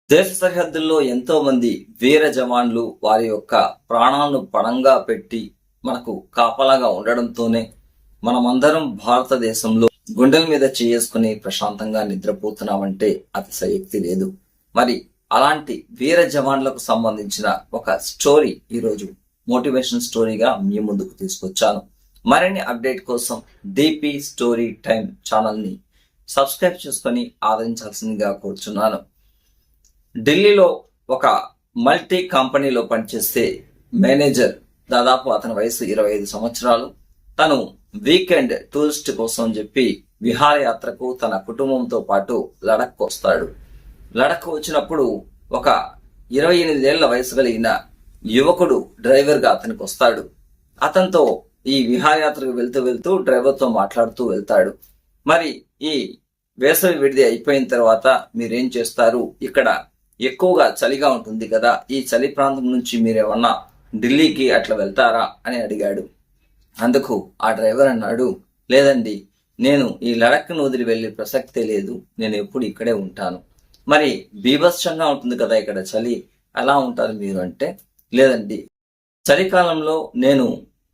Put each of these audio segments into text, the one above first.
దేశ సరిహద్దుల్లో ఎంతో మంది వీర జవాన్లు వారి యొక్క ప్రాణాలను పణంగా పెట్టి మనకు కాపలాగా ఉండడంతోనే మనమందరం భారతదేశంలో గుండెల మీద చేసుకుని ప్రశాంతంగా నిద్రపోతున్నామంటే అతిశయోక్తి లేదు. మరి అలాంటి వీర జవాన్లకు సంబంధించిన ఒక స్టోరీ ఈరోజు మోటివేషన్ స్టోరీగా మీ ముందుకు తీసుకొచ్చాను. మరిన్ని అప్డేట్ కోసం డిపి స్టోరీ టైం ఛానల్ని సబ్స్క్రైబ్ చేసుకొని ఆదరించాల్సిందిగా కోరుచున్నాను. ఢిల్లీలో ఒక మల్టీ కంపెనీలో పనిచేసే మేనేజర్, దాదాపు అతని వయసు 25 సంవత్సరాలు. తను వీకెండ్ టూరిస్ట్ కోసం చెప్పి విహారయాత్రకు తన కుటుంబంతో పాటు లడఖ్ వస్తాడు. లడఖ్ వచ్చినప్పుడు ఒక 28 ఏళ్ల వయసు కలిగిన యువకుడు డ్రైవర్గా అతనికి వస్తాడు. అతనితో ఈ విహారయాత్రకు వెళ్తూ డ్రైవర్తో మాట్లాడుతూ వెళ్తాడు. మరి ఈ వేసవి విడిది అయిపోయిన తర్వాత మీరేం చేస్తారు, ఇక్కడ ఎక్కువగా చలిగా ఉంటుంది కదా, ఈ చలి ప్రాంతం నుంచి మీరేమన్నా ఢిల్లీకి అట్లా వెళ్తారా అని అడిగాడు. అందుకు ఆ డ్రైవర్ అన్నాడు, లేదండి, నేను ఈ లడఖ్ను వదిలి వెళ్ళే ప్రసక్తే లేదు, నేను ఎప్పుడు ఇక్కడే ఉంటాను. మరి బీభత్సంగా ఉంటుంది కదా ఇక్కడ చలి, ఎలా ఉంటారు మీరు అంటే, లేదండి, చలికాలంలో నేను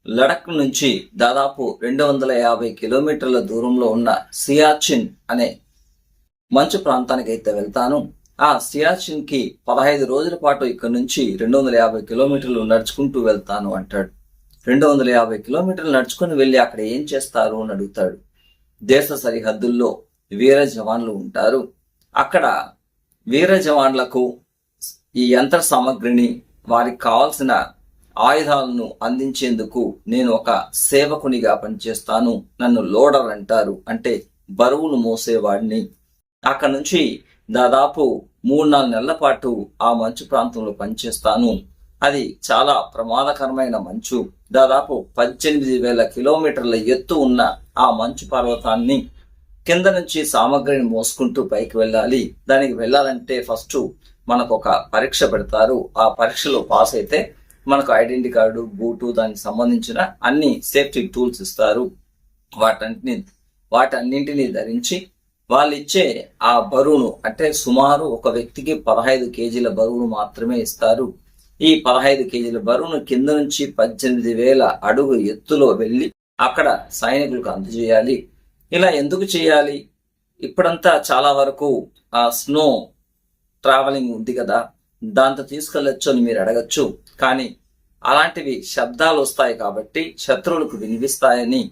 లడఖ్ నుంచి దాదాపు 250 కిలోమీటర్ల దూరంలో ఉన్న సియాచిన్ అనే మంచు ప్రాంతానికి అయితే వెళ్తాను. ఆ సియాచిన్ కి 15 రోజుల పాటు ఇక్కడ నుంచి 250 కిలోమీటర్లు నడుచుకుంటూ వెళ్తాను అంటాడు. 250 కిలోమీటర్లు నడుచుకుని వెళ్ళి అక్కడ ఏం చేస్తారు అని అడుగుతాడు. దేశ సరిహద్దుల్లో వీర జవాన్లు ఉంటారు. అక్కడ వీర జవాన్లకు ఈ యంత్ర సామగ్రిని, వారికి కావాల్సిన ఆయుధాలను అందించేందుకు నేను ఒక సేవకునిగా పనిచేస్తాను. నన్ను లోడర్ అంటారు, అంటే బరువును మోసేవాడిని. అక్కడ నుంచి దాదాపు 3-4 నెలల పాటు ఆ మంచు ప్రాంతంలో పనిచేస్తాను. అది చాలా ప్రమాదకరమైన మంచు. దాదాపు 18,000 కిలోమీటర్ల ఎత్తు ఉన్న ఆ మంచు పర్వతాన్ని కింద నుంచి సామగ్రిని మోసుకుంటూ పైకి వెళ్ళాలి. దానికి వెళ్ళాలంటే ఫస్ట్ మనకు ఒక పరీక్ష పెడతారు. ఆ పరీక్షలో పాస్ అయితే మనకు ఐడెంటిటీ కార్డు, బూటు, దానికి సంబంధించిన అన్ని సేఫ్టీ టూల్స్ ఇస్తారు. వాటన్నింటినీ ధరించి వాళ్ళు ఇచ్చే ఆ బరువును, అంటే సుమారు ఒక వ్యక్తికి 15 కేజీల బరువును మాత్రమే ఇస్తారు. ఈ 15 కేజీల బరువును కింద నుంచి 18,000 అడుగు ఎత్తులో వెళ్ళి అక్కడ సైనికులకు అందజేయాలి. ఇలా ఎందుకు చేయాలి? ఇప్పుడంతా చాలా వరకు ఆ స్నో ట్రావెలింగ్ ఉంది కదా, దాంతో తీసుకెళ్ళొచ్చు అని మీరు అడగచ్చు. కానీ అలాంటివి శబ్దాలు వస్తాయి కాబట్టి శత్రువులకు వినిపిస్తాయని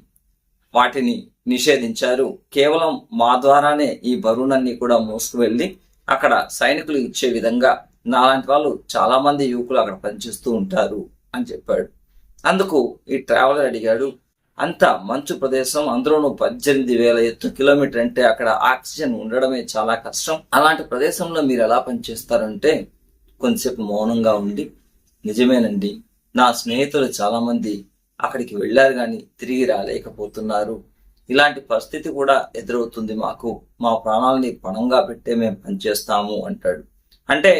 వాటిని నిషేధించారు. కేవలం మా ద్వారానే ఈ బరువునన్నీ కూడా మోసుకువెళ్ళి అక్కడ సైనికులు ఇచ్చే విధంగా నాలాంటి వాళ్ళు చాలా మంది యువకులు అక్కడ పనిచేస్తూ ఉంటారు అని చెప్పాడు. అందుకు ఈ ట్రావెలర్ అడిగాడు, అంత మంచు ప్రదేశం, అందులోనూ 18,000 ఎత్తు కిలోమీటర్ అంటే అక్కడ ఆక్సిజన్ ఉండడమే చాలా కష్టం. అలాంటి ప్రదేశంలో మీరు ఎలా పనిచేస్తారంటే కొంతసేపు మౌనంగా ఉండి, నిజమేనండి, నా స్నేహితులు చాలా మంది అక్కడికి వెళ్ళారు కానీ తిరిగి రాలేకపోతున్నారు. ఇలాంటి పరిస్థితి కూడా ఎదురవుతుంది మాకు. మా ప్రాణాలని పణంగా పెట్టే మేము పనిచేస్తాము అంటాడు. అంటే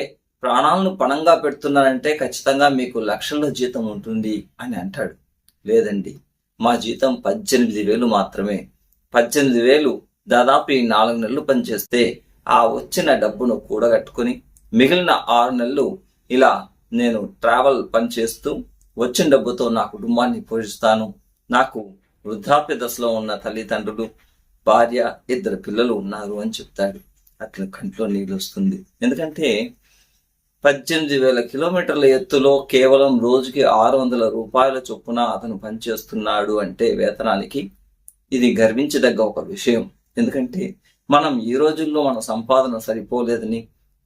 ప్రాణాలను పణంగా పెడుతున్నారంటే ఖచ్చితంగా మీకు లక్షల్లో జీతం ఉంటుంది అని అంటాడు. లేదండి, మా జీతం 18,000 మాత్రమే. 18,000 దాదాపు ఈ 4 నెలలు పనిచేస్తే ఆ వచ్చిన డబ్బును కూడగట్టుకుని మిగిలిన 6 నెలలు ఇలా నేను ట్రావెల్ పని చేస్తూ వచ్చిన డబ్బుతో నా కుటుంబాన్ని పోషిస్తాను. నాకు వృద్ధాప్య దశలో ఉన్న తల్లిదండ్రులు, భార్య, 2 పిల్లలు ఉన్నారు అని చెప్తాడు. అతని కంట్లో నీళ్ళు వస్తుంది. ఎందుకంటే 18,000 కిలోమీటర్ల ఎత్తులో కేవలం రోజుకి 600 రూపాయల చొప్పున అతను పనిచేస్తున్నాడు అంటే వేతనానికి, ఇది గర్వించదగ్గ ఒక విషయం. ఎందుకంటే మనం ఈ రోజుల్లో మన సంపాదన సరిపోలేదని,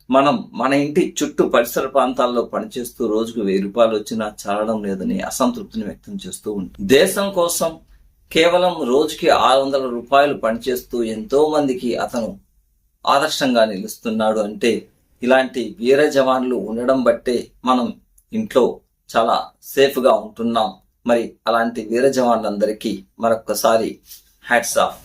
మనం మన ఇంటి చుట్టూ పరిసర ప్రాంతాల్లో పనిచేస్తూ రోజుకు 1000 రూపాయలు వచ్చినా చాలడం లేదని అసంతృప్తిని వ్యక్తం చేస్తూ ఉంటుంది. దేశం కోసం కేవలం రోజుకి 600 రూపాయలు పనిచేస్తూ ఎంతో మందికి అతను ఆదర్శంగా నిలుస్తున్నాడు అంటే ఇలాంటి వీర జవాన్లు ఉండడం బట్టే మనం ఇంట్లో చాలా సేఫ్గా ఉంటున్నాం. మరి అలాంటి వీర జవాన్లందరికీ మరొక్కసారి హ్యాట్స్ ఆఫ్.